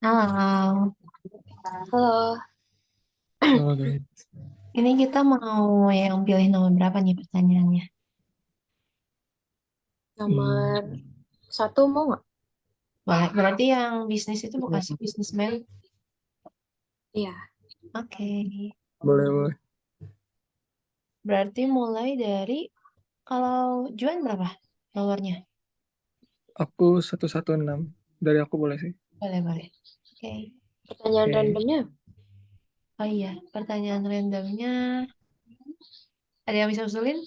Halo, Halo, Halo guys. ini kita mau yang pilih nomor berapa nih pertanyaannya? Hmm, nomor satu mau nggak? Boleh, berarti yang bisnis itu bukan sih bisnismen? Iya, Oke, boleh boleh. berarti mulai dari kalau Juan berapa nomornya? Aku 116. Dari aku boleh sih. Boleh, boleh. Oke. pertanyaan Oke. randomnya. Oh iya, pertanyaan randomnya ada yang bisa usulin?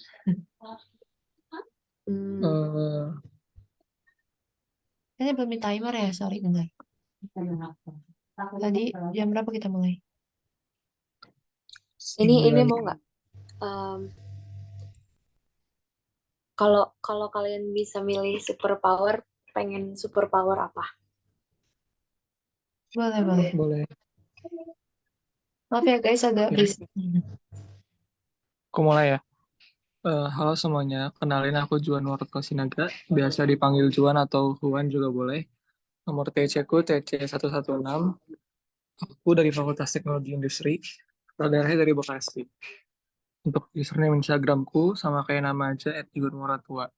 Hmm, Eh, Ini belum di timer ya, sorry bentar. Tadi jam berapa kita mulai? ini 9. mau nggak? Em, kalau kalau kalian bisa milih superpower, pengen superpower apa? Boleh, boleh. Boleh. Maaf ya guys, agak Oke. berisik. Aku mulai ya. Halo semuanya. Kenalin aku Juan Warto Sinaga. Biasa dipanggil Juan atau Juan juga boleh. Nomor TC ku TC116. Aku dari Fakultas Teknologi Industri. Daerahnya dari Bekasi. Untuk username Instagramku sama kayak nama aja @juanmoratua.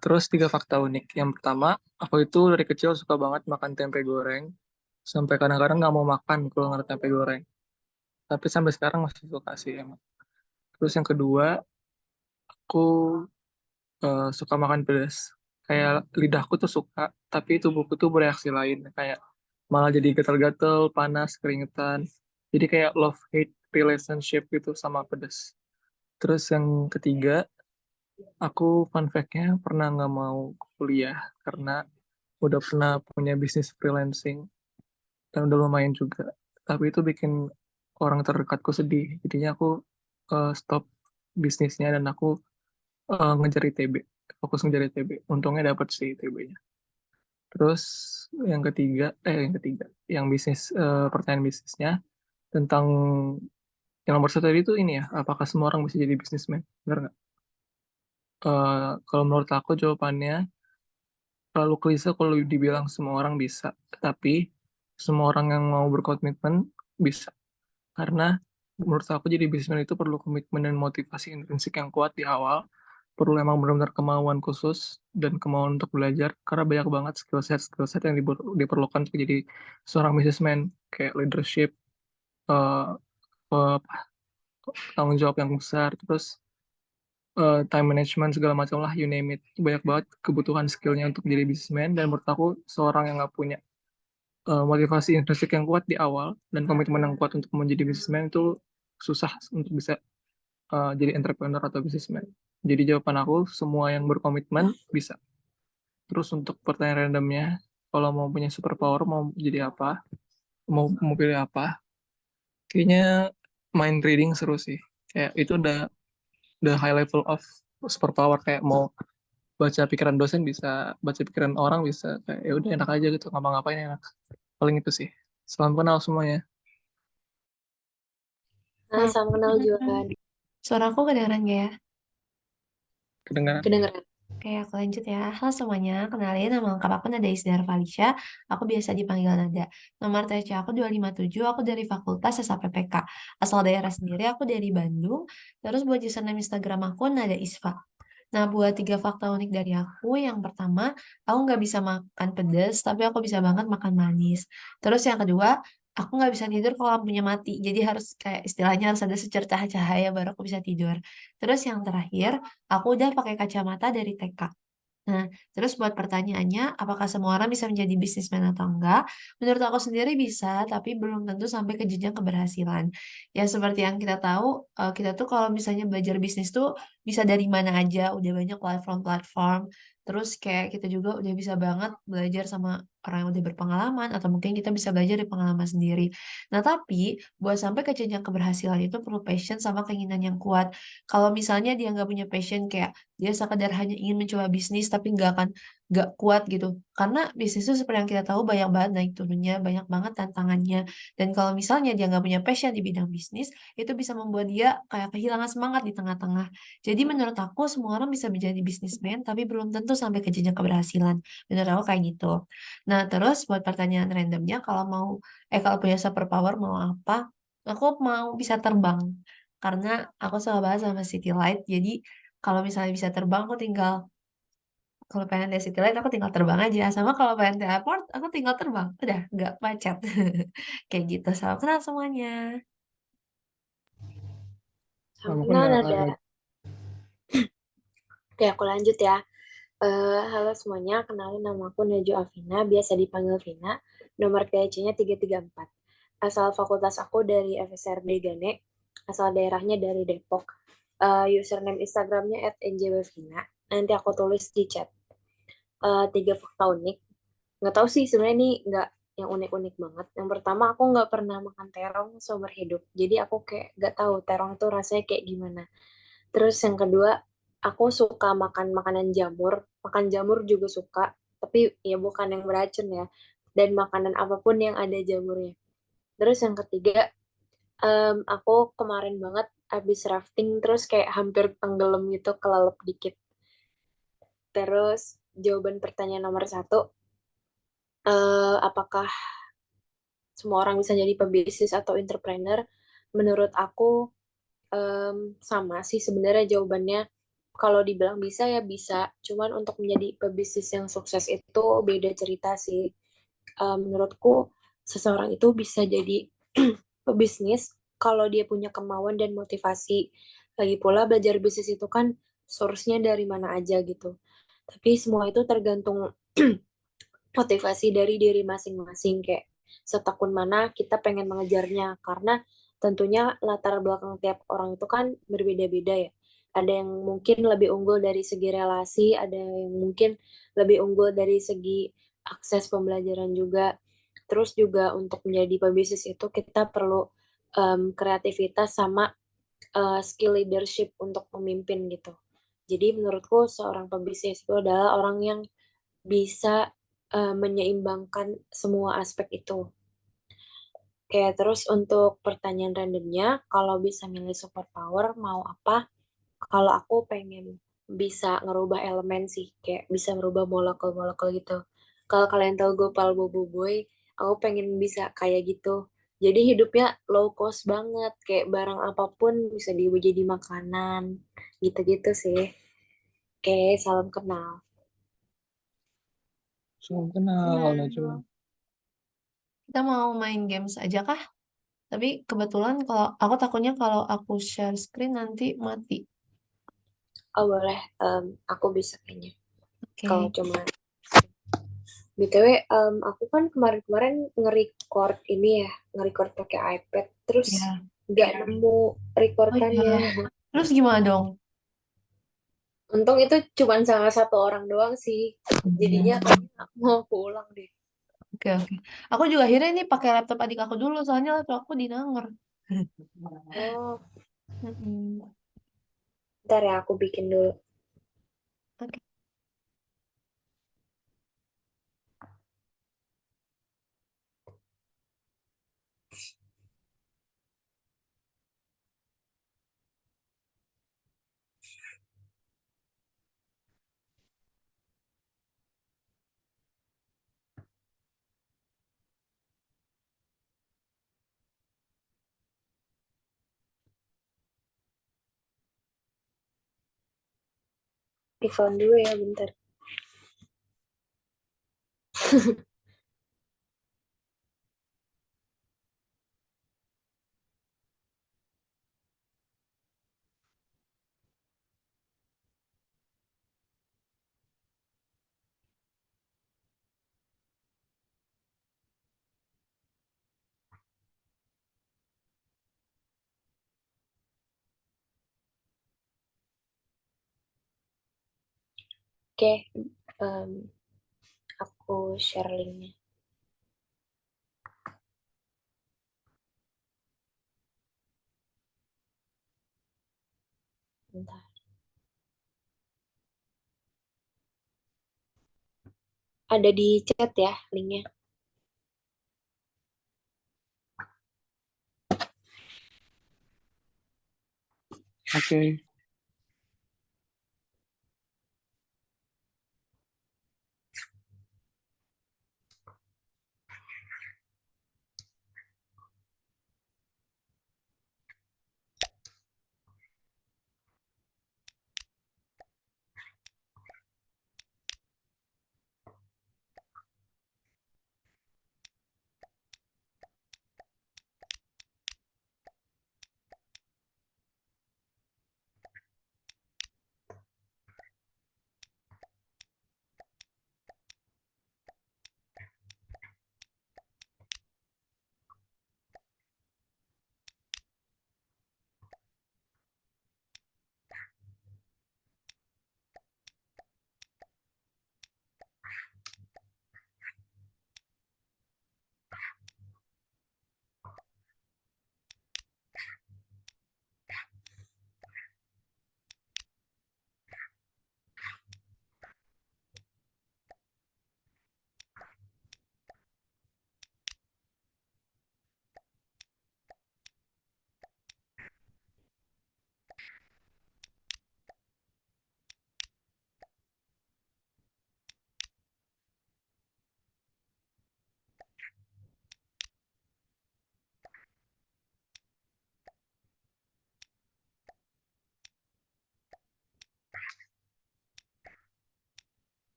Terus tiga fakta unik. Yang pertama, aku itu dari kecil suka banget makan tempe goreng. Sampai kadang-kadang nggak mau makan kalau nggak ada tempe goreng. Tapi sampai sekarang masih suka sih emang. Terus yang kedua, aku suka makan pedas. Kayak lidahku tuh suka, tapi tubuhku tuh bereaksi lain. Kayak malah jadi gatal-gatal, panas, keringetan. Jadi kayak love-hate relationship gitu sama pedas. Terus yang ketiga, aku fun fact-nya pernah nggak mau kuliah karena udah pernah punya bisnis freelancing dan udah lumayan juga. Tapi itu bikin orang terdekatku sedih. Jadinya aku stop bisnisnya dan aku ngejar ITB. Fokus ngejar ITB. Untungnya dapet sih ITB-nya. Terus yang ketiga, yang bisnis, pertanyaan bisnisnya tentang yang nomor satu tadi itu ini ya, apakah semua orang bisa jadi bisnismen? Benar nggak? Kalau menurut aku jawabannya terlalu klise kalau dibilang semua orang bisa, tapi semua orang yang mau berkomitmen bisa. Karena menurut aku jadi bisnismen itu perlu komitmen dan motivasi intrinsik yang kuat di awal, perlu emang benar-benar kemauan khusus dan kemauan untuk belajar, karena banyak banget skill set yang diperlukan untuk jadi seorang bisnismen, kayak leadership, eh, eh, tanggung jawab yang besar, terus time management segala macam lah, you name it. Banyak banget kebutuhan skillnya untuk jadi bisnismen, dan menurut aku seorang yang nggak punya motivasi intrinsik yang kuat di awal dan komitmen yang kuat untuk menjadi bisnismen itu susah untuk bisa jadi entrepreneur atau bisnismen. Jadi jawaban aku semua yang berkomitmen bisa. Terus untuk pertanyaan randomnya, kalau mau punya superpower mau jadi apa? Mau pilih apa? Kayaknya mind reading seru sih. Kayak itu udah high level of superpower, kayak mau baca pikiran dosen bisa, baca pikiran orang bisa, kayak ya udah enak aja gitu, ngapa-ngapain enak. Paling itu sih. Salam kenal semuanya. Nah, salam kenal Juan. Suara aku kedengeran gak ya? Kedengaran. Kedengeran. Oke, aku lanjut ya. Halo semuanya, kenalin nama lengkap aku Nada Isdar Falisha. Aku biasa dipanggil Nada. Nomor TC aku 257, aku dari Fakultas SAPPK. Asal daerah sendiri, aku dari Bandung. Terus buat username Instagram aku Nada Isfa. Nah, buat tiga fakta unik dari aku, yang pertama, aku nggak bisa makan pedas, tapi aku bisa banget makan manis. Terus yang kedua, aku nggak bisa tidur kalau lampunya mati. Jadi harus kayak istilahnya harus ada secercah cahaya baru aku bisa tidur. Terus yang terakhir, aku udah pakai kacamata dari TK. Nah, terus buat pertanyaannya, apakah semua orang bisa menjadi bisnismen atau enggak? Menurut aku sendiri bisa, tapi belum tentu sampai ke jenjang keberhasilan. Ya, seperti yang kita tahu, kita tuh kalau misalnya belajar bisnis tuh bisa dari mana aja, udah banyak platform-platform. Terus kayak kita juga udah bisa banget belajar sama orang yang udah berpengalaman, atau mungkin kita bisa belajar dari pengalaman sendiri. Nah, tapi buat sampai ke jenjang keberhasilan itu perlu passion sama keinginan yang kuat. Kalau misalnya dia nggak punya passion, kayak dia sekadar hanya ingin mencoba bisnis tapi nggak kuat gitu, karena bisnis itu seperti yang kita tahu banyak banget naik turunnya, banyak banget tantangannya. Dan kalau misalnya dia nggak punya passion di bidang bisnis, itu bisa membuat dia kayak kehilangan semangat di tengah-tengah. Jadi menurut aku semua orang bisa menjadi bisnismen tapi belum tentu sampai ke jenjang keberhasilan. Menurut aku kayak gitu. Nah, terus buat pertanyaan randomnya, kalau punya superpower mau apa? Aku mau bisa terbang. Karena aku suka banget sama City Light. Jadi kalau misalnya bisa terbang, kalau pengen lihat City Light, aku tinggal terbang aja. Sama kalau pengen teleport, aku tinggal terbang. Udah, nggak macet. Kayak gitu. Salam kenal semuanya. Salam Aku kenal kenal. Nada. Oke, aku lanjut ya. Halo semuanya, kenalin nama aku Najwa Afina, biasa dipanggil Vina. Nomor TC-nya 334. Asal fakultas aku dari FSRD Gane, asal daerahnya dari Depok. Username Instagramnya @njwvina. Nanti aku tulis di chat. Tiga fakta unik. Nggak tahu sih sebenarnya ini nggak yang unik-unik banget. Yang pertama, aku nggak pernah makan terong seumur hidup. Jadi aku kayak nggak tahu terong itu rasanya kayak gimana. Terus yang kedua, aku suka makan makanan jamur. Makan jamur juga suka, tapi ya bukan yang beracun ya. Dan makanan apapun yang ada jamurnya. Terus yang ketiga, aku kemarin banget habis rafting, terus kayak hampir tenggelam gitu, kelelep dikit. Terus jawaban pertanyaan nomor satu, apakah semua orang bisa jadi pebisnis atau entrepreneur? Menurut aku sama sih sebenarnya jawabannya. Kalau dibilang bisa ya bisa, cuman untuk menjadi pebisnis yang sukses itu beda cerita sih. Menurutku seseorang itu bisa jadi pebisnis kalau dia punya kemauan dan motivasi. Lagi pula belajar bisnis itu kan source-nya dari mana aja gitu. Tapi semua itu tergantung motivasi dari diri masing-masing, kayak setekun mana kita pengen mengejarnya, karena tentunya latar belakang tiap orang itu kan berbeda-beda ya. Ada yang mungkin lebih unggul dari segi relasi, ada yang mungkin lebih unggul dari segi akses pembelajaran juga. Terus juga untuk menjadi pebisnis itu kita perlu kreativitas sama skill leadership untuk memimpin gitu. Jadi menurutku seorang pebisnis itu adalah orang yang bisa menyeimbangkan semua aspek itu. Oke, terus untuk pertanyaan randomnya, kalau bisa milih superpower, mau apa? Kalau aku pengen bisa ngerubah elemen sih, kayak bisa ngerubah molekul-molekul gitu. Kalau kalian tahu Gopal Bobo Boy, aku pengen bisa kayak gitu. Jadi hidupnya low cost banget, kayak barang apapun bisa dibuat jadi makanan, gitu-gitu sih. Oke, salam kenal. Salam kenal, Najwa. Kita mau main games aja kah? Tapi kebetulan kalau aku takutnya kalau aku share screen nanti mati. Oh boleh, aku bisa kayaknya. Kalau Oke. cuma BTW, aku kan kemarin-kemarin nge-record ini ya, nge-record pakai iPad, terus Ya. nggak nemu Oh recordannya. iya. Terus gimana dong? Untung itu cuma salah satu orang doang sih. Jadinya Hmm. kayaknya aku mau pulang deh. Oke, oke. Aku juga akhirnya ini pakai laptop adik aku dulu, soalnya laptop aku di Nanger. Oh, Mm-mm. ntar ya aku bikin dulu. Oke. Di phone dulu ya, bentar. Oke, em, aku share linknya. Bentar. Ada di chat ya linknya. Oke.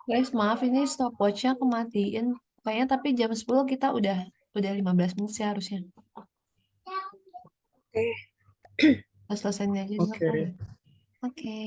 Guys, maaf ini stopwatchnya aku matiin. Kayaknya tapi jam 10 kita udah 15 menit sih harusnya. Oke. Kita selesaiin aja dulu Oke. kali. Oke.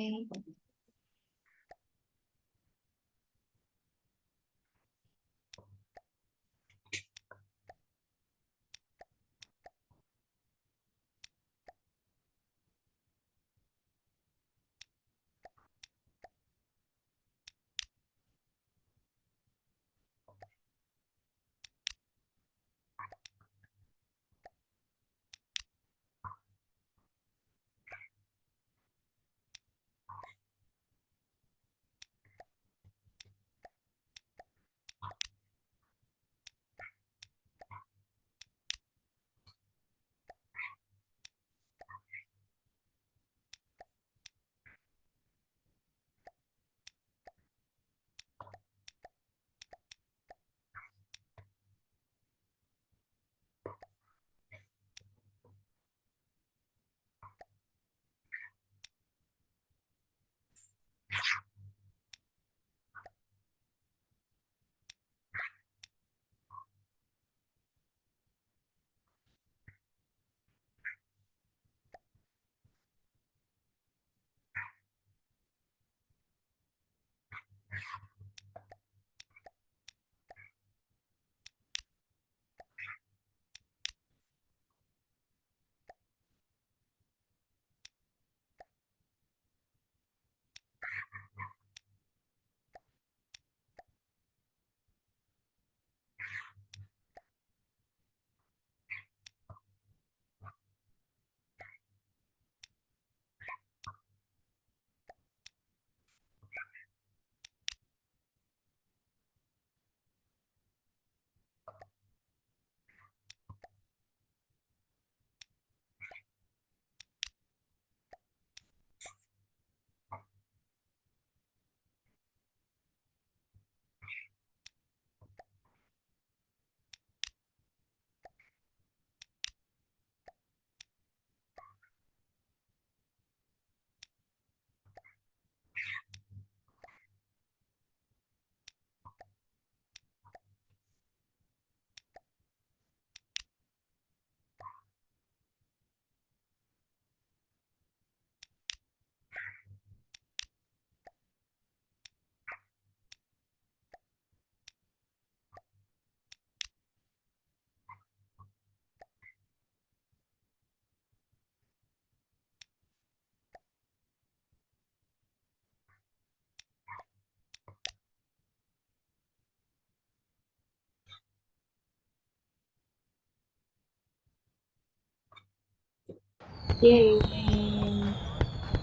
Yeay,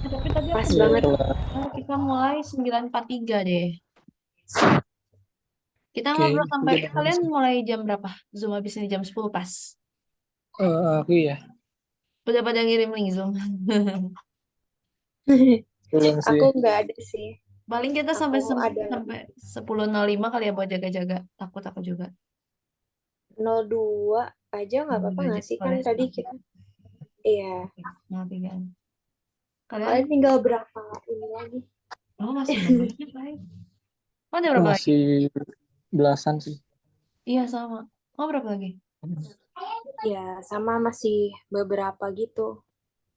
Tapi tadi aku pas Iya, banget. kelar. kita mulai 9.43 deh. Kita Oke, ngobrol sampai udah bagus. kalian mulai jam berapa? Zoom habis ini jam 10 pas. Aku ya, Udah pada ngirim link Zoom. belum sih. Aku nggak ada sih. Paling kita Aku sampai ada sampai 10.05 kali ya buat jaga-jaga. Takut aku juga. 02 aja nggak apa-apa Jaga nggak sih kan boleh. tadi kita. Iya. Mau tigaan. Kalian Kalian tinggal berapa ini lagi? masih banyak baik. Oh, ada Aku berapa lagi? masih belasan sih. Iya sama. Oh, berapa lagi? Ya, sama masih beberapa gitu.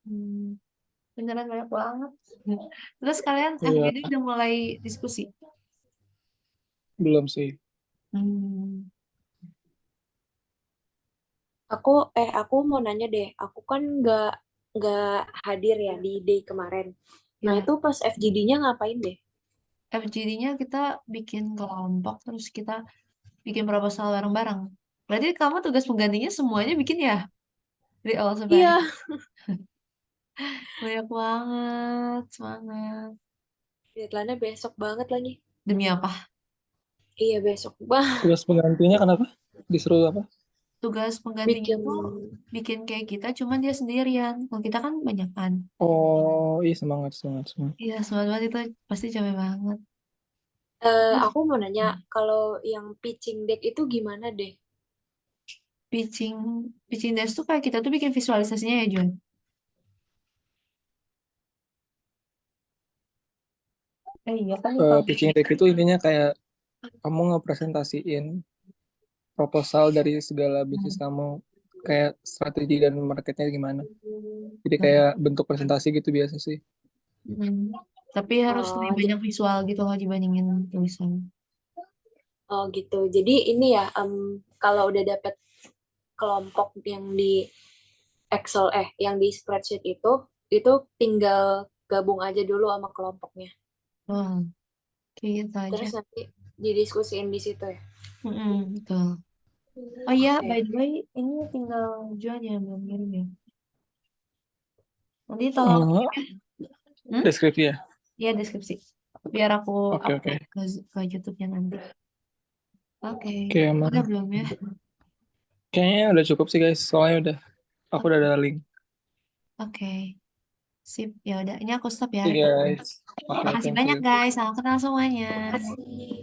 Hmm, beneran banyak banget. Terus kalian Iya, FGD udah mulai diskusi. belum sih. Hmm, Aku mau nanya deh. Aku kan nggak hadir ya di day kemarin. Nah, nah, itu pas FGD-nya ngapain deh? FGD-nya kita bikin kelompok, terus kita bikin proposal bareng-bareng. Berarti kamu tugas penggantinya semuanya bikin ya? Dari awal sampai akhir. Iya, Banyak banget, semangat. deadline-nya besok banget lagi. Demi apa? Iya, besok. Bah, Tugas penggantinya kenapa? Disuruh apa? Tugas penggantinya bikin tuh bikin kayak kita, cuman dia sendirian. Kalau kita kan banyak kan. Oh, iya semangat, semangat, semangat. Iya, semangat banget itu pasti capek banget. aku mau nanya kalau yang pitching deck itu gimana deh? Pitching, pitching desk tuh kayak kita tuh bikin visualisasinya ya, Jun. Iya kan lupa. Pitching deck itu intinya kayak kamu ngepresentasiin proposal dari segala bisnis kamu, kayak strategi dan marketnya gimana. Jadi kayak bentuk presentasi gitu biasa sih. Mm. Tapi harus lebih Oh, banyak visual gitu loh dibandingin tulisan. oh gitu. Jadi ini ya, kalau udah dapet kelompok yang di Excel, yang di spreadsheet itu tinggal gabung aja dulu sama kelompoknya. Wah, kayak gitu aja. Terus nanti didiskusiin di situ ya. Mm-mm, betul. Oh iya, by Oke. the way, ini tinggal Juan ya belum ngirim ya. Nanti tolong Eh, hmm? Deskripsi ya. Ya deskripsi. Biar aku Oke oke. upload ke YouTube-nya nanti. Oke, Oke udah aman. belum ya? Kayaknya udah cukup sih guys. Soalnya aku udah Oke, ada link. oke. Sip, ya udah. Ini aku stop ya Oke recording. guys. Oke, Makasih thank banyak you. guys. Salam kenal semuanya. Makasih.